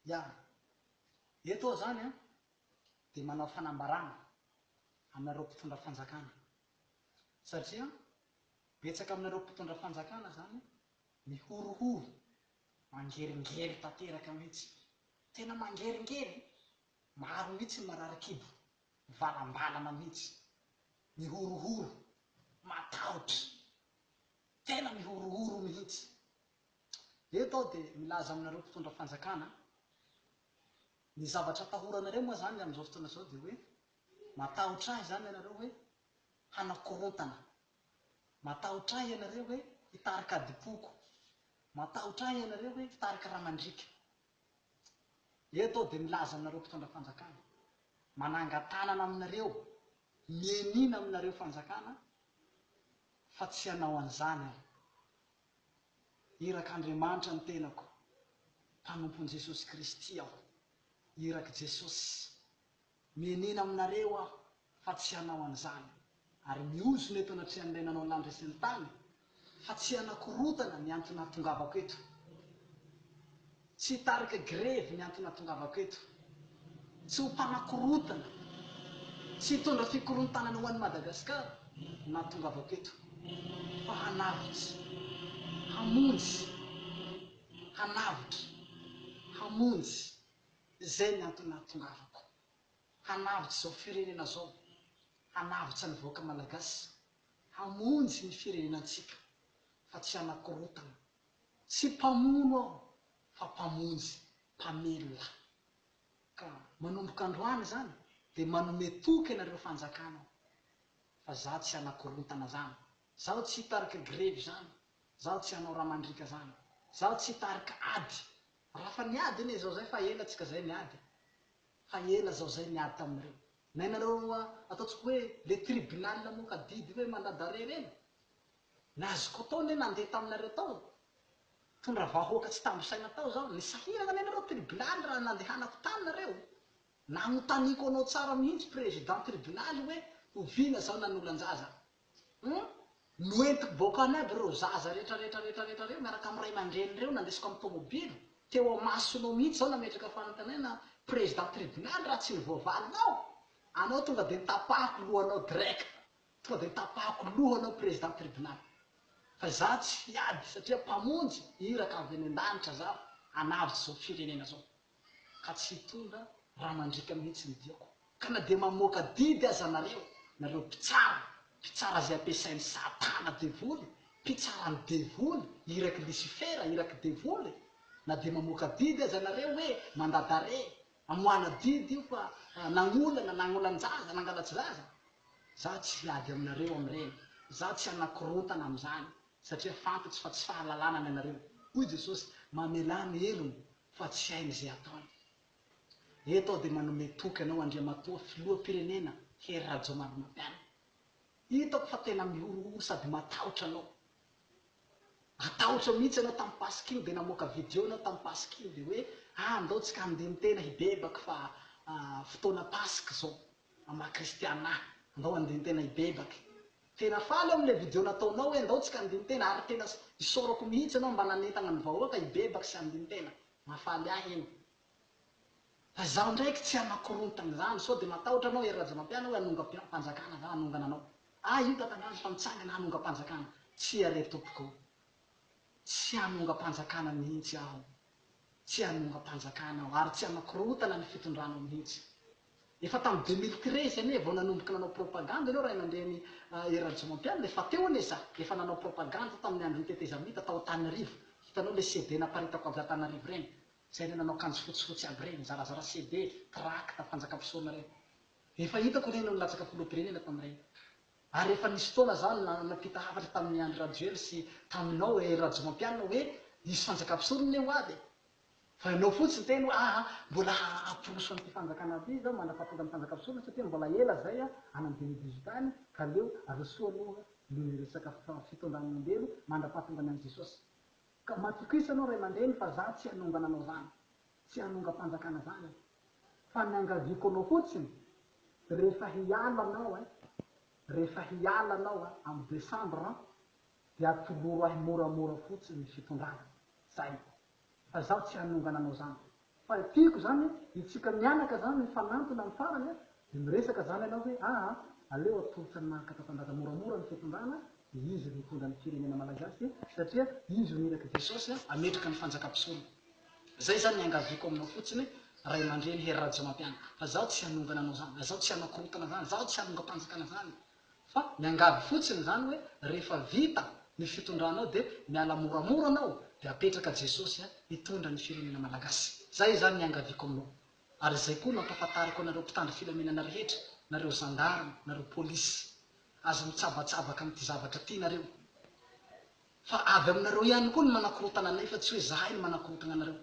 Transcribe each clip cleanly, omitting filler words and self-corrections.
Ya, eto zany a dia manao fanambarana aminareo mpitondra fanjakana satria betsaka aminareo mpitondra fanjakana zany mihorohoro mangeringely tanteraka mihitsy, tena mangeringely, maro mihitsy mararikibo valambalana mihitsy, mihorohoro, matahotra, tena mihorohoro mihitsy. Eto aho dia milaza aminareo mpitondra fanjakana ny zavatra atahoranareo moa zany amin'izao fotoana izao dia hoe matahotra ahy zany ianareo hoe hanakorontana, matahotra ahy ianareo hoe hitarika adipoko, matahotra ahy ianareo hoe hitarika ramandrika. Eto aho dia milaza aminareo mpitondra fanjakana, manangan-tanana aminareo, mienina aminareo fanjakana fa tsy hanao an'izany aho. Irak'Andriamanitra ny tenako, mpanompon'i Jesosy Kristy aho, irak' Jesosy, mienina aminareo aho fa tsy hanao an'izany, ary miozona eto anatrehan'ilay nanao landry sy ny tany fa tsy hanakorotana ny antony hatongavako eto, tsy hitarika grevy ny antony hatongavako eto, tsy ho mpanakorotana, tsy hitondra fikorontanana ho an'i Madagasikara no hatongavako eto, fa hanavitra, hamonjy, hanavitra, hamonjy, izay ny antony hatongavako, hanavitra izao firenena zao, hanavitra ny vahoaka malagasy, hamonjy ny firenenantsika fa tsy hanakorotana, tsy mpamono aho fa mpamonjy, mpamelona. Ka manomboka androany zany dia manome toky ianareo fanjakana fa zaho tsy hanakorotana zany, zaho tsy hitarika grevy zany, zaho tsy hanao ramandrika zany, zaho tsy hitarika ady. Raha fa niady anie zao zay fa ela tsika zay niady, fa ela zao zay niady taminareo. Na ianareo ataontsika hoe le tribunal moka didy hoe mandadare reny, nazoko atao ne nandeha taminareo tao, tondra vahoaka tsy tambosaina tao zao, nisahirana ny anareo tribunal raha nandehanako taminareo, nanotaniko anao tsara mihitsy président tribunal hoe oviana zao nanolon-jaza, noentiko bokany aby reo zaza rehetrarehetrarehetrarehetra reo miaraka amin'ny ray aman-dreny reo nandesiko amin'ny tomobily, teo amasonao mihitsy zao nametraka fanontaniana président tribunal raha tsy nivoavalinao, anao tonga dia nitapahako lohanao direct, tonga dia nitapahako lohanao président tribunal. Fa zaho tsy hiady satria mpamonjy, iraka avy any an-danitra zaho, hanavitra zao firenena zao, ka tsy hitondra ramandrika mihitsy ny diako. Ka na dia mamoaka didy aza nareo, nareo mpitsara izay ampiasain'ny satana devoly, mpitsarany devoly, iraky Lucifera, iraky devoly, na dia mamoaka didy aza nareo hoe mandadare, amoana didy io fa nangolana, nangolan-jaza, nangalatsy zaza, zaho tsy hiady aminareo amin'ireny, zaho tsy hanakorotana amin'izany, satria fantatry fa tsy fahalalana ny anareo. Hoy Jesosy, mamelany elony fa tsy hainy izay ataony. Eto aho dia manome toky anao Andriamatoa, filoham-pirenena, Hery Rajaomarimampianina. Hitako fa tena mihorohoro sady matahotra anao. Atahotra mihitsy anao tamin'ny paskio dia namoaka video anao tamin'ny paskio dia hoe andao tsika handeha mitena hibebaka fa fotoana pasika zao amaha kristiana, andao handeha mitena hibebaka. Tena faly amin'ilay video nataonao hoe andao tsika handeha mitena, ary tena isorako mihitsy anao mba nanentana ny vahoaka hibebaka sy handeha mitena. Mahafaly ahy iny. Fa zaho ndraiky tsy hanakorontana zany, sao dia matahotra anao Hery Rajaomampianina hoe hanonga mpanjakana zaho hanongana anao. Io tatandrano fa mitsangana hanonga mpanjakana. Tsy are tompoko, tsy hanonga mpanjakana mihitsy aho, tsy hanonga mpanjakana aho, ary tsy hanakorotana ny fitondrano mihitsy. Efa tamin'ny 2013 anie vao nanomboka nanao propaganda anao ray aman-dreny Hery Rajaomampianina, efa teo anie za, efa nanao propaganda tamin'ny andron'ny tetezamita tao Antananarivo. Hitanao le CD naparitako avy Antananarivo reny, izay le nanao akanjo fotsifotsy aby reny, zarazara CD, tracta, fanjakam-pisaona reny. Efa hitako reny nilatsaka filoham-pirenena tamin'ireny. Ary efa nisy fotoana zany nampita hafatra tamin'ny Andry Rajoely sy taminao Hery Rajaomampianina hoe hisy fanjakam-pisorona ne ho aby. Fa ianao fotsiny teny hoe mbola aporoso an'ity fanjakana ity zao mandrapahatonga ny fanjakam-pisorona satria mbola ela zay any 2018 any ka leo arosoa aloha ny resaka fitondran'olombelo mandrapahatonga ny an'i Jesosy. Ka matokisa anao ray aman-dreny fa zaho tsy hanongana anao zany, tsy hanonga mpanjakana zany, fa niangaviako anao fotsiny rehefa hiala anao rehefa hiala anao amin'ny Desambra dia atoloro ahy moramora fotsiny ny fitondrana, zay. Fa zaho tsy hanongana anao zany. fa tiako zany itsika mianaka zany fanantona amin'ny farany dia miresaka zany ianao hoe aleo atolotra ny marika tatandraza moramora ny fitondrana izy mitondra ny firenena malagasy satria izy ho milaka jesosy ametraka ny fanjakam-pisoana zay zany niangaviko aminao fotsiny ray aman-dreny herirajo mampiana fa zaho tsy hanongana anao zany zaho tsy hanakorotana zany zaho tsy hanonga-panjakana zany fa miangavy fotsiny zany hoe rehefa vita ny fitondranao dia miala moramora anao dia apetraka jesosy hitondra ny firenena malagasy zay zany niangaviko aminao ary zay koa nampahafantariko anareo mpitandro filaminana rehetra nareo gendarme nareo polisy azo mitsabatsabaka amin'ity zavatra tianareo fa avy aminareo ihany koa ny manakorotana anay fa tsy hoe zahay ny manakorotana anareo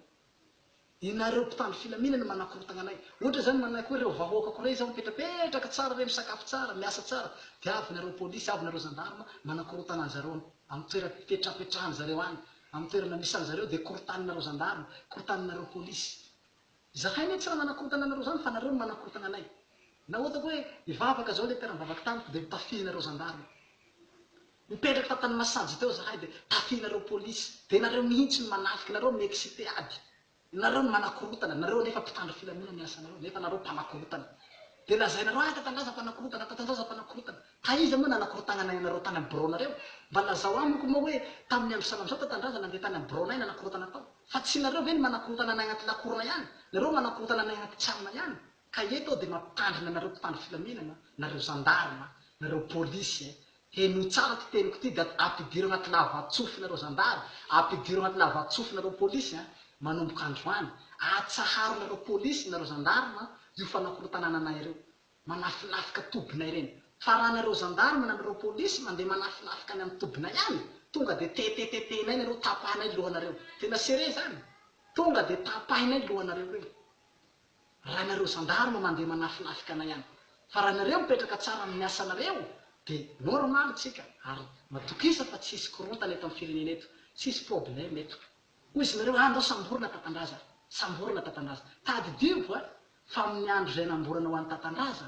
inareo mpitandro filaminana manakorotana anay ohatra zany manaiky hoe reo vahoaka rey zao mipetrapetraka tsara re misakafo tsara miasa tsara dia avy nareo polisy avy nareo gendarme manakorotana an'zareo amin'ny toera-pipetrapetrahany zareo any amin'ny toerana misy an'zareo dia korotaninareo gendarme korotaninareo polisy zahay ne tsy raha manakorotana anareo zany fa nareo ny manakorotana anay na ohatra hoe ivavaka zao le tera-mivavaka tamiko dia tafihinareo gendarme mipetraka tatany masanjy teo zahay dia tafihinareo polisy dia nareo mihitsy ny manafiky nareo miexcité ady nareo ny manakorotana nareo nefa mpitandro filamina miasanareo nefa nareo mpanakorotana dia lazainareo tatandraza mpanakorotana tatandraza mpanakorotana taiza moa nanakorotana anay nareo tany amin'ny bureau-nareo mba lazao amiko moa hoe tamin'ny andro salam zao tatandraza nandeha tany amin'ny bureau-nay nanakorotana tao fa tsy nareo ve ny manakorotana anay anaty lakorona ihany nareo manakorotana anay anaty tranona ihany ka eto dia mampitandrina nareo mpitandro filaminana nareo gendarme nareo polisy heno tsara ty teniko ty dia ampidiro anaty lavatsofy nareo gendarme ampidiro anaty lavatsofy nareo polisy manomboka androany atsaharo nareo polisy nareo gendarme io fanakorotana anay ireo manafinafika tobinay reny fa raha nareo gendarme na nareo polisy mandeha manafinafika any amin'ny tobinay ihany tonga dia tetetetenay nareo tapahinay lohanareo tena sere zany tonga dia tapahinay lohanareo reny raha nareo gendarme mandeha manafinafika anay ihany fa raha nareo mipetraka tsara amin'ny asanareo dia normal tsika ary matokisa fa tsisy korontana eto amin'ny firenena eto tsisy problème eto hoy izy nareo andao samborina tatandraza samborina tatandraza tadidio fa amin'ny andro zay namborana ho an'ny tatandraza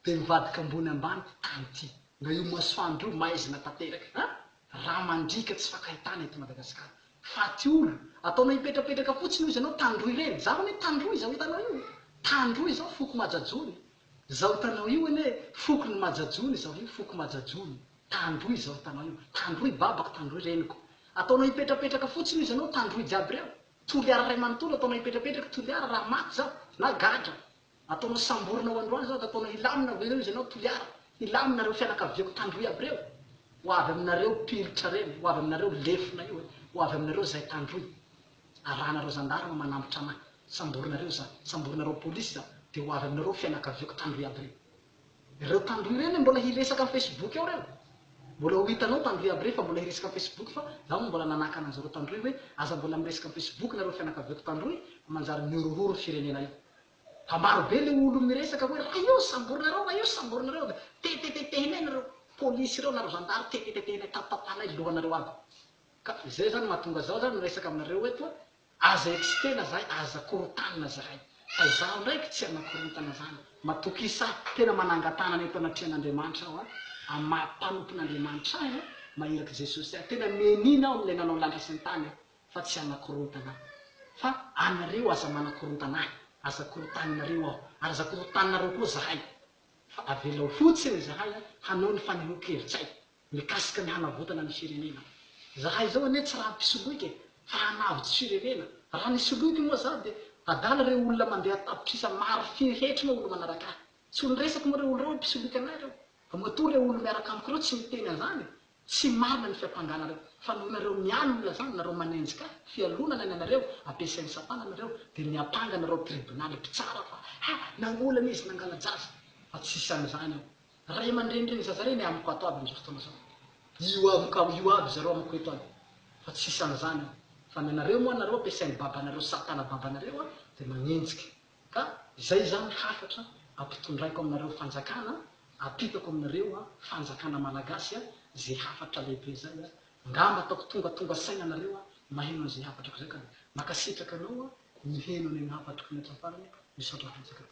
dia mivadika ambony ambany tany ty nga io masoandro io maizina tanteraka raha mandrika tsy fakahitana eto Madagasikara faty olo ataonao hipetrapetraka fotsiny izy anao tandroy reny zaho ne tandroy zao hitanao io tandroy zao foko majajony zao hitanao io ene foko ny majajony zao io foko majajony tandroy zao hitanao io tandroy babako tandroy reniko ataonao hipetrapetraka fotsiny izy anao tandroy jiaby reo toliara ray manontolo ataonao hipetrapetraka toliara raha maty zao na gadra ataonao samborina ho androany zao ataonao hilamina aveo izy anao toliara hilaminareo fianakaviako tandroy aby reo ho avy aminareo pilitra reny ho avy aminareo lefona io ho avy aminareo zay tandroy arahanareo gendarme manambotra anahy samborinareo za samborinareo polisy za dia ho avy aminareo fianakaviako tandroy aby reo ireo tandroy reny mbola hiresaka amin'ny facebook ao reo mbola ho hitanao tandroy aby rey fa mbola hiresaka amin'ny facebook fa zaho mbola nanaka ananjareo tandroy hoe aza mbola miresaka amin'ny facebook nareo fianakaviako tandroy manjary miorohoro firenena io fa marobe le olo miresaka hoe raha io samborinareo tetetetehinay nareo polisy ireo nareo gendarme tetetetehinay tapatapanay lohanareo aby ka zay zany mahatonga zao zany miresaka aminareo eto aza excitena zahay aza korotanina zahay fa izaho ndraiky tsy anakorotana zany matokisa tena manangatanana eto anatrian'Andriamanitra aho amin'ny maha-mpanompon'Andriamanitra ahy mahiraky Jesosy tena menina aho am'ilay nanao lanitra sy ny tany fa tsy anakorotana fa anareo aza manakorotana ahy aza korotaninareo aho ary aza korotaninareo koa zahay fa avelao fotsiny zahay hanao ny faneho-kevitsay mikasika ny hanavotana ny firenena zahay zao ane tsy raha mpisoloiky fa hanavitsy firenena raha nisoloiky moa za dia adala reo olona mandeha tapitrisa maro fihetrina olo manaraka ahy tsy olo resaky moa reo olo reo mpisoloiky anay reo fa matoa reo olo miaraka amiko reo tsy miteny an'izany tsy marina ny fiampanganareo fa noho nareo mianona zany nareo manenjika fialonana ny anareo ampiasain'ny satana nareo dia miapanga nareo tribonaly mpitsara fa nangolana izy nangala jaza fa tsisy an'izany ao ray aman-drenireny zaza reny amiko ato aby am'izao fotoana zao io aby zareo amiko eto aby fa tsisy an'izany ao fa ny anareo moa nareo ampiasain'ny babanareo satana babanareo dia manenjika ka izay zany hafatra ampitondraiko aminareo fanjakana apitako aminareo fanjakana malagasy zay hafatra lehibe zay ngamba ataoko tonga sainanareo maheno an'izay hafatrako zay ka makasitraka anao miheno any amin'ny hafatrako ny atrafarany misaotra fanjakana